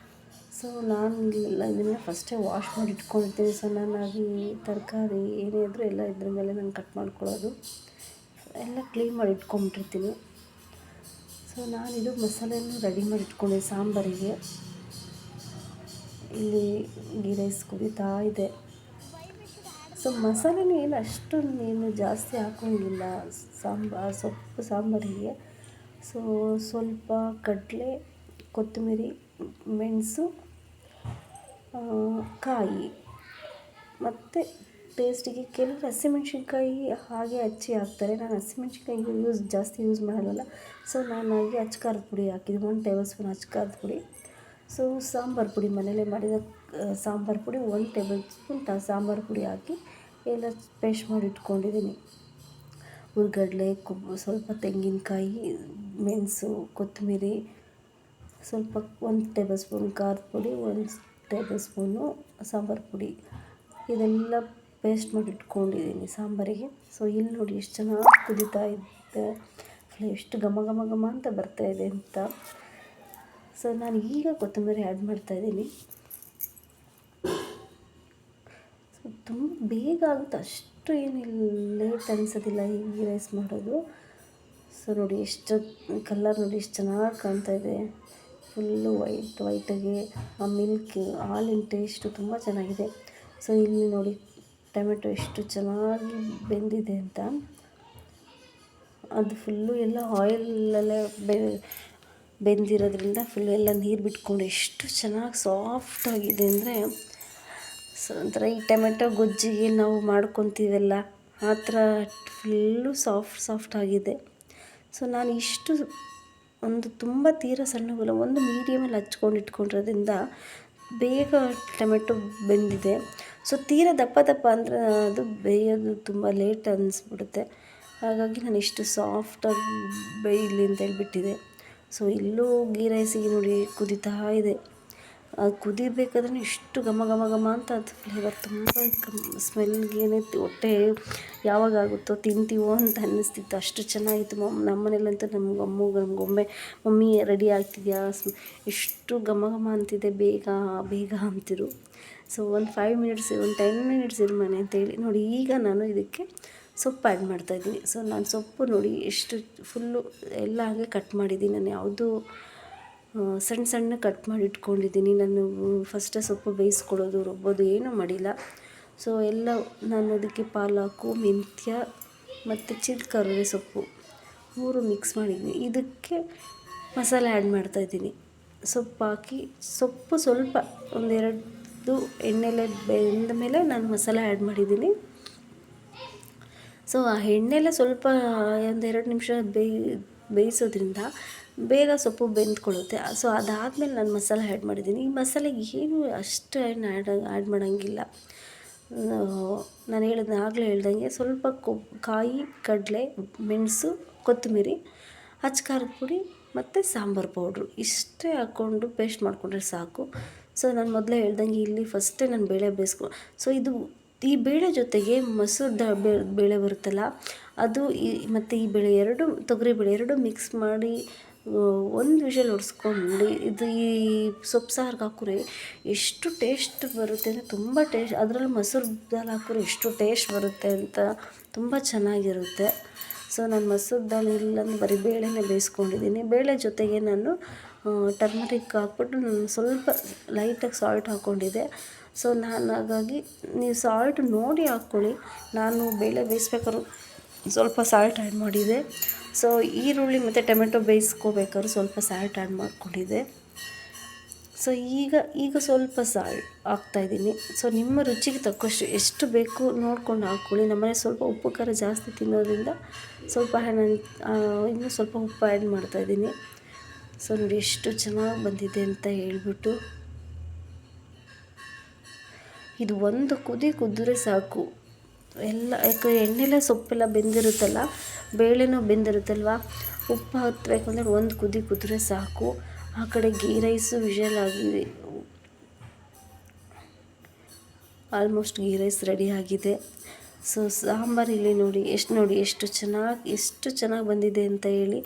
ಸೊ ನಾನು ಇದನ್ನು ಫಸ್ಟೇ ವಾಶ್ ಮಾಡಿ ಇಟ್ಕೊಂಡಿರ್ತೀನಿ. ಸೊ ನಾನು ತರಕಾರಿ ಏನೇ ಇದ್ದರೂ ಎಲ್ಲ ಇದ್ರ ಮೇಲೆ ನಾನು ಕಟ್ ಮಾಡ್ಕೊಳ್ಳೋದು ಎಲ್ಲ ಕ್ಲೀನ್ ಮಾಡಿ ಇಟ್ಕೊಂಬಿಟ್ಟಿರ್ತೀನಿ. ಸೊ ನಾನಿದು ಮಸಾಲೆಯನ್ನು ರೆಡಿ ಮಾಡಿ ಇಟ್ಕೊಂಡೆ ಸಾಂಬಾರಿಗೆ. ಇಲ್ಲಿ ಗೀ ರೈಸ್ ಕುದೀತಾ ಇದೆ. ಸೊ ಮಸಾಲೆನೂ ಏನು ಅಷ್ಟೊಂದೇನು ಜಾಸ್ತಿ ಹಾಕೋಂಗಿಲ್ಲ ಸೊಪ್ಪು ಸಾಂಬಾರಿಗೆ. ಸೊ ಸ್ವಲ್ಪ ಕಡಲೆ, ಕೊತ್ತಂಬರಿ, ಮೆಣಸು, ಕಾಯಿ ಮತ್ತು ಟೇಸ್ಟಿಗೆ ಕೆಲವರು ಹಸಿಮೆಣ್ಸಿನ್ಕಾಯಿ ಹಾಗೆ ಹಚ್ಚಿ ಹಾಕ್ತಾರೆ. ನಾನು ಹಸಿಮೆಣ್ಸಿನ್ಕಾಯಿ ಜಾಸ್ತಿ ಯೂಸ್ ಮಾಡಲ್ವಲ್ಲ, ಸೊ ನಾನು ಹಾಗೆ ಅಚ್ಚ ಖಾರದ ಪುಡಿ ಹಾಕಿದ್ದೀನಿ, 1 ಟೇಬಲ್ ಸ್ಪೂನ್ ಅಚ್ಚ ಖಾರದ ಪುಡಿ. ಸೊ ಸಾಂಬಾರು ಪುಡಿ ಮನೇಲೇ ಮಾಡಿದ ಸಾಂಬಾರು ಪುಡಿ 1 ಟೇಬಲ್ ಸ್ಪೂನ್ ಸಾಂಬಾರು ಪುಡಿ ಹಾಕಿ ಎಲ್ಲ ಪೇಸ್ಟ್ ಮಾಡಿ ಇಟ್ಕೊಂಡಿದ್ದೀನಿ. ಹುರ್ಗಡ್ಲೆ, ಸ್ವಲ್ಪ ತೆಂಗಿನಕಾಯಿ, ಮೆಣಸು, ಕೊತ್ತಂಬರಿ, ಸ್ವಲ್ಪ 1 ಟೇಬಲ್ ಸ್ಪೂನ್ ಖಾರದ ಪುಡಿ, 1 ಟೇಬಲ್ ಸ್ಪೂನು ಸಾಂಬಾರು ಪುಡಿ, ಇದೆಲ್ಲ ಪೇಸ್ಟ್ ಮಾಡಿ ಇಟ್ಕೊಂಡಿದ್ದೀನಿ ಸಾಂಬಾರಿಗೆ. ಸೊ ಇಲ್ಲಿ ನೋಡಿ ಎಷ್ಟು ಚೆನ್ನಾಗಿ ಕುದೀತಾ ಇದೆ, ಎಷ್ಟು ಘಮ ಘಮ ಘಮ ಅಂತ ಬರ್ತಾಯಿದೆ ಅಂತ. ಸೊ ನಾನು ಈಗ ಕೊತ್ತಂಬರಿ ಆ್ಯಡ್ ಮಾಡ್ತಾಯಿದ್ದೀನಿ. ತುಂಬ ಬೇಗ ಆಗುತ್ತೆ, ಅಷ್ಟು ಏನಿಲ್ಲ ಲೇಟ್ ಅನಿಸೋದಿಲ್ಲ ಈ ಗೀ ರೈಸ್ ಮಾಡೋದು. ಸೊ ನೋಡಿ ಎಷ್ಟು ಕಲರ್ ನೋಡಿ ಎಷ್ಟು ಚೆನ್ನಾಗಿ ಕಾಣ್ತಾ ಇದೆ, ಫುಲ್ಲು ವೈಟಾಗಿ ಆ ಮಿಲ್ಕ್ ಹಾಲಿನ ಟೇಸ್ಟು ತುಂಬ ಚೆನ್ನಾಗಿದೆ. ಸೊ ಇಲ್ಲಿ ನೋಡಿ ಟೊಮೆಟೊ ಎಷ್ಟು ಚೆನ್ನಾಗಿ ಬೆಂದಿದೆ ಅಂತ, ಅದು ಫುಲ್ಲು ಎಲ್ಲ ಆಯಿಲಲ್ಲೇ ಬೆಂದಿರೋದ್ರಿಂದ ಫುಲ್ ಎಲ್ಲ ನೀರು ಬಿಟ್ಕೊಂಡು ಎಷ್ಟು ಚೆನ್ನಾಗಿ ಸಾಫ್ಟಾಗಿದೆ ಅಂದರೆ, ಸೊ ಒಂಥರ ಈ ಟೊಮೆಟೊ ಗೊಜ್ಜಿಗೆ ನಾವು ಮಾಡ್ಕೊತೀವಲ್ಲ ಆ ಥರ ಫುಲ್ಲು ಸಾಫ್ಟ್ ಆಗಿದೆ. ಸೊ ನಾನು ಇಷ್ಟು ಒಂದು ತುಂಬ ತೀರ ಸಣ್ಣಗಲ್ಲ, ಒಂದು ಮೀಡಿಯಮಲ್ಲಿ ಹಚ್ಕೊಂಡು ಇಟ್ಕೊಂಡಿರೋದ್ರಿಂದ ಬೇಗ ಟೊಮೆಟೊ ಬೆಂದಿದೆ. ಸೊ ತೀರ ದಪ್ಪ ಅಂದರೆ ಅದು ಬೇಯೋದು ತುಂಬ ಲೇಟ್ ಅನ್ನಿಸ್ಬಿಡುತ್ತೆ. ಹಾಗಾಗಿ ನಾನು ಇಷ್ಟು ಸಾಫ್ಟಾಗಿ ಬೇಯಲಿ ಅಂತ ಹೇಳ್ಬಿಟ್ಟಿದೆ. ಸೊ ಇಲ್ಲೂ ಗೀ ರೈಸಿಗೆ ನೋಡಿ ಕುದೀತಾ ಇದೆ. ಅದು ಕುದಿಬೇಕಾದ್ರೆ ಇಷ್ಟು ಘಮ ಘಮ ಘಮ ಅಂತ ಅದು ಫ್ಲೇವರ್ ತುಂಬ ಸ್ಮೆಲ್ಗೇನೆ ಹೊಟ್ಟೆ ಯಾವಾಗ ಆಗುತ್ತೋ ತಿಂತೀವೋ ಅಂತ ಅನ್ನಿಸ್ತಿತ್ತು, ಅಷ್ಟು ಚೆನ್ನಾಗಿತ್ತು. ನಮ್ಮ ಮನೇಲಂತೂ ನಮಗೊಮ್ಮೆ ಮಮ್ಮಿ ರೆಡಿ ಆಗ್ತಿದೆಯಾ, ಎಷ್ಟು ಘಮ ಘಮ ಅಂತಿದೆ, ಬೇಗ ಬೇಗ ಅಂತಿರು. ಸೊ ಒಂದು 5 ಮಿನಿಟ್ಸ್ ಒಂದು 10 ಮಿನಿಟ್ಸ್ ಇರ್ಮನೆ ಅಂತೇಳಿ ನೋಡಿ. ಈಗ ನಾನು ಇದಕ್ಕೆ ಸೊಪ್ಪು ಆ್ಯಡ್ ಮಾಡ್ತಾಯಿದ್ದೀನಿ. ಸೊ ನಾನು ಸೊಪ್ಪು ನೋಡಿ ಎಷ್ಟು ಫುಲ್ಲು ಎಲ್ಲ ಹಾಗೆ ಕಟ್ ಮಾಡಿದ್ದೀನಿ, ನಾನು ಯಾವುದು ಸಣ್ಣ ಕಟ್ ಮಾಡಿ ಇಟ್ಕೊಂಡಿದ್ದೀನಿ. ನಾನು ಫಸ್ಟೇ ಸೊಪ್ಪು ಬೇಯಿಸ್ಕೊಳ್ಳೋದು ರುಬ್ಬೋದು ಏನೂ ಮಾಡಿಲ್ಲ. ಸೊ ಎಲ್ಲ ನಾನು ಅದಕ್ಕೆ ಪಾಲಕು, ಮೆಂತ್ಯ ಮತ್ತು ಚಿಲ್ಕರವೆ ಸೊಪ್ಪು 3 ಮಿಕ್ಸ್ ಮಾಡಿದ್ದೀನಿ. ಇದಕ್ಕೆ ಮಸಾಲೆ ಆ್ಯಡ್ ಮಾಡ್ತಾಯಿದ್ದೀನಿ. ಸೊಪ್ಪು ಹಾಕಿ ಸೊಪ್ಪು ಸ್ವಲ್ಪ ಒಂದೆರಡು ಎಣ್ಣೆಲೆ ಬೆಂದ ಮೇಲೆ ನಾನು ಮಸಾಲೆ ಆ್ಯಡ್ ಮಾಡಿದ್ದೀನಿ. ಸೊ ಆ ಎಣ್ಣೆಲೆ ಸ್ವಲ್ಪ ಒಂದೆರಡು ನಿಮಿಷ ಬೇಯಿಸೋದ್ರಿಂದ ಬೇಗ ಸೊಪ್ಪು ಬೆಂದ್ಕೊಳ್ಳುತ್ತೆ. ಸೊ ಅದಾದಮೇಲೆ ನಾನು ಮಸಾಲೆ ಆ್ಯಡ್ ಮಾಡಿದ್ದೀನಿ. ಈ ಮಸಾಲೆಗೆ ಏನು ಅಷ್ಟು ಆ್ಯಡ್ ಮಾಡೋಂಗಿಲ್ಲ. ನಾನು ಆಗಲೇ ಹೇಳ್ದಂಗೆ ಸ್ವಲ್ಪ ಕಾಯಿ, ಕಡಲೆ, ಮೆಣಸು, ಕೊತ್ತಂಬರಿ, ಅಚ್ಕಾರದ ಪುಡಿ ಮತ್ತು ಸಾಂಬಾರು ಪೌಡ್ರು ಇಷ್ಟೇ ಹಾಕ್ಕೊಂಡು ಪೇಸ್ಟ್ ಮಾಡಿಕೊಂಡ್ರೆ ಸಾಕು. ಸೊ ನಾನು ಮೊದಲೇ ಹೇಳ್ದಂಗೆ ಇಲ್ಲಿ ಫಸ್ಟೇ ನಾನು ಬೇಳೆ ಸೊ ಈ ಬೇಳೆ ಜೊತೆಗೆ ಮಸೂರ್ ಬೇಳೆ ಬರುತ್ತಲ್ಲ ಅದು ಮತ್ತು ಈ ಬೇಳೆ ಎರಡು ತೊಗರಿಬೇಳೆ ಎರಡು ಮಿಕ್ಸ್ ಮಾಡಿ ಒಂದು ವಿಷಲ್ ಹೊಡ್ಸ್ಕೊಂಡು ಈ ಸೊಪ್ಪು ಸಾರಿಗೆ ಹಾಕಿದ್ರೆ ಎಷ್ಟು ಟೇಸ್ಟ್ ಬರುತ್ತೆ ಅಂದರೆ ತುಂಬ ಟೇಸ್ಟ್. ಅದರಲ್ಲೂ ಮಸೂರು ದಾಲ್ ಹಾಕಿದ್ರೆ ಎಷ್ಟು ಟೇಸ್ಟ್ ಬರುತ್ತೆ ಅಂತ ತುಂಬ ಚೆನ್ನಾಗಿರುತ್ತೆ. ಸೊ ನಾನು ಮಸೂರು ದಾಲ್ ಇಲ್ಲಾಂದ್ರೆ ಬರೀ ಬೇಳೆನೇ ಬೇಯಿಸ್ಕೊಂಡಿದ್ದೀನಿ. ಬೇಳೆ ಜೊತೆಗೆ ನಾನು ಟರ್ಮರಿಕ್ ಹಾಕ್ಬಿಟ್ಟು ನಾನು ಸ್ವಲ್ಪ ಲೈಟಾಗಿ ಸಾಲ್ಟ್ ಹಾಕ್ಕೊಂಡಿದ್ದೆ. ಸೊ ನಾನು ಹಾಗಾಗಿ ನೀವು ಸಾಲ್ಟ್ ನೋಡಿ ಹಾಕ್ಕೊಳ್ಳಿ. ನಾನು ಬೇಳೆ ಬೇಯಿಸ್ಬೇಕಾದ್ರೂ ಸ್ವಲ್ಪ ಸಾಲ್ಟ್ ಆ್ಯಡ್ ಮಾಡಿದ್ದೆ. ಸೊ ಈರುಳ್ಳಿ ಮತ್ತು ಟೊಮೆಟೊ ಬೇಯಿಸ್ಕೋಬೇಕಾದ್ರೂ ಸ್ವಲ್ಪ ಸಾಲ್ಟ್ ಆ್ಯಡ್ ಮಾಡ್ಕೊಂಡಿದ್ದೆ. ಸೊ ಈಗ ಸ್ವಲ್ಪ ಸಾಲ್ಟ್ ಹಾಕ್ತಾಯಿದ್ದೀನಿ. ಸೊ ನಿಮ್ಮ ರುಚಿಗೆ ತಕ್ಕಷ್ಟು ಎಷ್ಟು ಬೇಕು ನೋಡ್ಕೊಂಡು ಹಾಕ್ಕೊಳ್ಳಿ. ನಮ್ಮನೆ ಸ್ವಲ್ಪ ಉಪ್ಪು ಖಾರ ಜಾಸ್ತಿ ತಿನ್ನೋದ್ರಿಂದ ಸ್ವಲ್ಪ ಇನ್ನೂ ಸ್ವಲ್ಪ ಉಪ್ಪು ಆ್ಯಡ್ ಮಾಡ್ತಾಯಿದ್ದೀನಿ. ಸೊ ನೋಡಿ ಎಷ್ಟು ಚೆನ್ನಾಗಿ ಬಂದಿದೆ ಅಂತ ಹೇಳ್ಬಿಟ್ಟು, ಇದು ಒಂದು ಕುದಿದ್ರೆ ಸಾಕು ಎಲ್ಲ. ಯಾಕೆ ಎಣ್ಣೆಲೆ ಸೊಪ್ಪೆಲ್ಲ ಬೆಂದಿರುತ್ತಲ್ಲ, ಬೇಳೆನೂ ಬೆಂದಿರುತ್ತಲ್ವ, ಉಪ್ಪು ಹತ್ತಬೇಕಂದ್ರೆ ಒಂದು ಕುದಿದ್ರೆ ಸಾಕು. ಆ ಕಡೆ ಗೀ ರೈಸು ವಿಷಲ್ ಆಗಿದೆ, ಆಲ್ಮೋಸ್ಟ್ ಗೀ ರೈಸ್ ರೆಡಿ ಆಗಿದೆ. ಸೊ ಸಾಂಬಾರು ಇಲ್ಲಿ ನೋಡಿ ಎಷ್ಟು ಚೆನ್ನಾಗಿ ಬಂದಿದೆ ಅಂತ ಹೇಳಿ.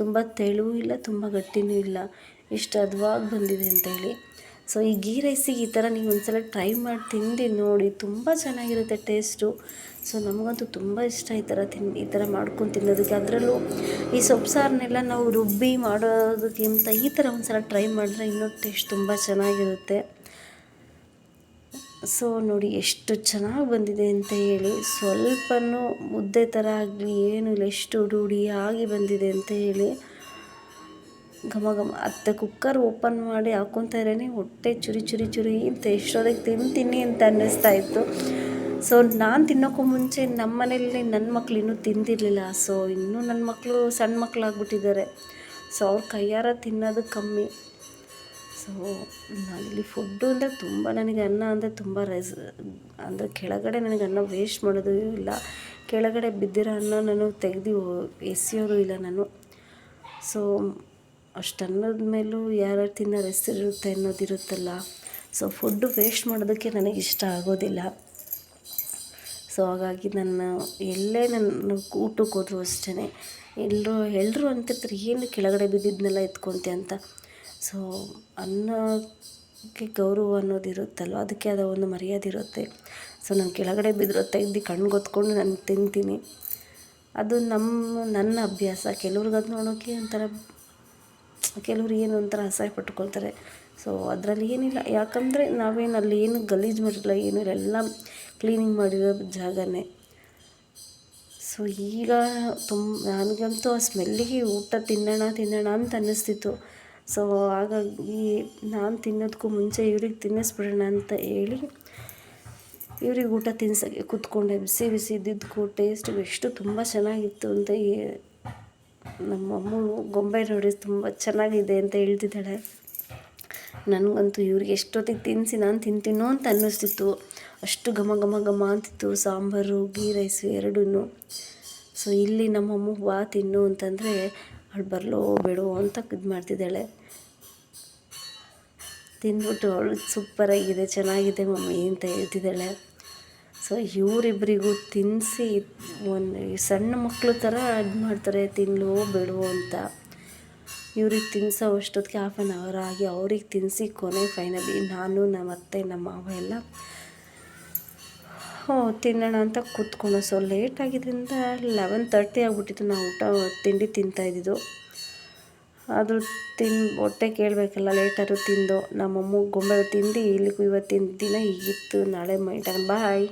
ತುಂಬ ತೆಳುವೂ ಇಲ್ಲ, ತುಂಬ ಗಟ್ಟಿನೂ ಇಲ್ಲ, ಎಷ್ಟು ಹದವಾಗಿ ಬಂದಿದೆ ಅಂತ ಹೇಳಿ. ಸೊ ಈ ಗೀ ರೈಸಿಗೆ ಈ ಥರ ನೀವು ಒಂದ್ಸಲ ಟ್ರೈ ಮಾಡಿ ತಿಂದು ನೋಡಿ, ತುಂಬ ಚೆನ್ನಾಗಿರುತ್ತೆ ಟೇಸ್ಟು. ಸೊ ನಮಗಂತೂ ತುಂಬ ಇಷ್ಟ ಈ ಥರ ಮಾಡ್ಕೊಂಡು ತಿನ್ನೋದಕ್ಕೆ. ಅದರಲ್ಲೂ ಈ ಸೊಪ್ಪು ಸಾರನ್ನೆಲ್ಲ ನಾವು ರುಬ್ಬಿ ಮಾಡೋದಕ್ಕಿಂತ ಈ ಥರ ಒಂದ್ಸಲ ಟ್ರೈ ಮಾಡಿದ್ರೆ ಇನ್ನೂ ಟೇಸ್ಟ್ ತುಂಬ ಚೆನ್ನಾಗಿರುತ್ತೆ. ಸೊ ನೋಡಿ ಎಷ್ಟು ಚೆನ್ನಾಗಿ ಬಂದಿದೆ ಅಂತ ಹೇಳಿ. ಸ್ವಲ್ಪನೂ ಮುದ್ದೆ ಥರ ಆಗಲಿ ಏನೂ ಇಲ್ಲ, ಎಷ್ಟು ರೂಢಿಯಾಗಿ ಬಂದಿದೆ ಅಂತ ಹೇಳಿ. ಘಮ ಅತ್ತೆ ಕುಕ್ಕರ್ ಓಪನ್ ಮಾಡಿ ಹಾಕ್ಕೊತಾ ಇರೋನೇ ಹೊಟ್ಟೆ ಚುರಿ ಅಂತ ಎಷ್ಟೊತ್ತಿಗೆ ತಿಂತೀನಿ ಅಂತ ಅನ್ನಿಸ್ತಾ ಇತ್ತು. ಸೊ ನಾನು ತಿನ್ನೋಕ್ಕೂ ಮುಂಚೆ ನಮ್ಮ ಮನೇಲಿ ನನ್ನ ಮಕ್ಳು ಇನ್ನೂ ತಿಂದಿರಲಿಲ್ಲ. ಸೊ ಇನ್ನೂ ನನ್ನ ಮಕ್ಕಳು ಸಣ್ಣ ಮಕ್ಕಳಾಗ್ಬಿಟ್ಟಿದ್ದಾರೆ. ಸೊ ಅವ್ರ ಕೈಯಾರ ತಿನ್ನೋದು ಕಮ್ಮಿ. ಸೊ ನಾನಿಲ್ಲಿ ಫುಡ್ಡು ಅಂದರೆ ತುಂಬ, ನನಗೆ ಅನ್ನ ಅಂದರೆ ತುಂಬ ಅಂದರೆ ಕೆಳಗಡೆ ನನಗೆ ಅನ್ನ ವೇಸ್ಟ್ ಮಾಡೋದು ಇಲ್ಲ. ಕೆಳಗಡೆ ಬಿದ್ದಿರೋ ಅನ್ನ ನಾನು ತೆಗೆದು ಎಸೆಯೋದು ಇಲ್ಲ ನಾನು. ಸೊ ಅಷ್ಟು ಅನ್ನದ ಮೇಲೂ ಯಾರ್ಯಾರು ತಿನ್ನೋ ಹೆಸರಿರುತ್ತೆ ಅನ್ನೋದಿರುತ್ತಲ್ಲ. ಸೊ ಫುಡ್ಡು ವೇಸ್ಟ್ ಮಾಡೋದಕ್ಕೆ ನನಗೆ ಇಷ್ಟ ಆಗೋದಿಲ್ಲ. ಸೊ ಹಾಗಾಗಿ ನನ್ನ ಊಟಕ್ಕೆ ಹೋದ್ರು ಅಷ್ಟೇ ಎಲ್ಲರೂ ಅಂತಿರ್ತಾರೆ, ಏನು ಕೆಳಗಡೆ ಬಿದ್ದಿದ್ದನ್ನೆಲ್ಲ ಎತ್ಕೊಂತೆ ಅಂತ. ಸೊ ಅನ್ನಕ್ಕೆ ಗೌರವ ಅನ್ನೋದಿರುತ್ತಲ್ವ, ಅದಕ್ಕೆ ಆದ ಒಂದು ಮರ್ಯಾದೆ ಇರುತ್ತೆ. ಸೊ ನಾನು ಕೆಳಗಡೆ ಬಿದ್ದರೂ ತೆಗ್ದು ಕಣ್ಗೊತ್ಕೊಂಡು ನಾನು ತಿಂತೀನಿ. ಅದು ನನ್ನ ಅಭ್ಯಾಸ. ಕೆಲವ್ರಿಗೆ ಅದು ನೋಡೋಕ್ಕೆ ಒಂಥರ, ಕೆಲವ್ರು ಏನು ಒಂಥರ ಅಸಹ್ಯ ಪಟ್ಕೊಳ್ತಾರೆ. ಸೊ ಅದರಲ್ಲಿ ಏನಿಲ್ಲ, ಯಾಕಂದರೆ ನಾವೇನು ಅಲ್ಲಿ ಏನು ಗಲೀಜು ಮಾಡಿರಲ್ಲ, ಏನೂ ಇಲ್ಲ, ಎಲ್ಲ ಕ್ಲೀನಿಂಗ್ ಮಾಡಿರೋ ಜಾಗನೇ. ಸೊ ಈಗ ನನಗಂತೂ ಆ ಸ್ಮೆಲ್ಲಿಗೆ ಊಟ ತಿನ್ನೋಣ ಅಂತ ಅನ್ನಿಸ್ತಿತ್ತು. ಸೊ ಹಾಗಾಗಿ ನಾನು ತಿನ್ನೋದಕ್ಕೂ ಮುಂಚೆ ಇವ್ರಿಗೆ ತಿನ್ನಿಸ್ಬಿಡೋಣ ಅಂತ ಹೇಳಿ ಇವ್ರಿಗೆ ಊಟ ತಿನ್ಸೋಕ್ಕೆ ಕೂತ್ಕೊಂಡೆ. ಬಿಸಿ ಬಿಸಿ ಇದ್ದಿದ್ದಕ್ಕೂ ಟೇಸ್ಟಿಗೆ ಎಷ್ಟು ತುಂಬ ಚೆನ್ನಾಗಿತ್ತು ಅಂತ ನಮ್ಮ ಅಮ್ಮ ಗೊಂಬೆ ನೋಡಿ ತುಂಬ ಚೆನ್ನಾಗಿದೆ ಅಂತ ಹೇಳ್ತಿದ್ದಾಳೆ. ನನಗಂತೂ ಇವ್ರಿಗೆ ಎಷ್ಟೊತ್ತಿಗೆ ತಿನ್ನಿಸಿ ನಾನು ತಿಂತೀನೋ ಅಂತ ಅನ್ನಿಸ್ತಿತ್ತು. ಅಷ್ಟು ಘಮ ಘಮ ಘಮ ಅಂತಿತ್ತು ಸಾಂಬಾರು, ಗೀ ರೈಸು ಎರಡೂ. ಸೊ ಇಲ್ಲಿ ನಮ್ಮಮ್ಮ ವಾ ತಿನ್ನು ಅಂತಂದರೆ ಅವಳು ಬರಲೋ ಬೇಡೋ ಅಂತ ಇದು ಮಾಡ್ತಿದ್ದಾಳೆ. ತಿಂದ್ಬಿಟ್ಟು ಅವಳು ಸೂಪರಾಗಿದೆ, ಚೆನ್ನಾಗಿದೆ ಮಮ್ಮಿ ಅಂತ ಹೇಳ್ತಿದ್ದಾಳೆ. ಸೊ ಇವರಿಬ್ಬರಿಗೂ ತಿನ್ನಿಸಿ ಒಂದು ಸಣ್ಣ ಮಕ್ಕಳು ಥರ ಇದು ಮಾಡ್ತಾರೆ, ತಿನ್ನಲೋ ಬೇಡವೋ ಅಂತ. ಇವ್ರಿಗೆ ತಿನ್ನಿಸೋ ಅಷ್ಟೊತ್ತಿಗೆ 1/2 hour ಆಗಿ ಅವ್ರಿಗೆ ತಿನ್ನಿಸಿ ಕೊನೆ ಫೈನಲಿ ನಾನು ನಮ್ಮ ಅತ್ತೆ ನಮ್ಮ ಮಾವ ಎಲ್ಲ ತಿನ್ನೋಣ ಅಂತ ಕೂತ್ಕೊಂಡು. ಸೊ ಲೇಟ್ ಆಗಿದ್ದರಿಂದ 11:30 ಆಗಿಬಿಟ್ಟಿತ್ತು ನಾವು ತಿಂಡಿ ತಿಂತಾಯಿದ್ದು. ಆದರೂ ಹೊಟ್ಟೆ ಕೇಳಬೇಕಲ್ಲ, ಲೇಟಾದರೂ ತಿಂದು ನಮ್ಮಮ್ಮ ಗೊಂಬೆ ತಿಂದು ಇಲ್ಲಿಗೂ ಇವತ್ತಿನ ದಿನ ಹೀಗಿತ್ತು. ನಾಳೆ ಬಾಯ್.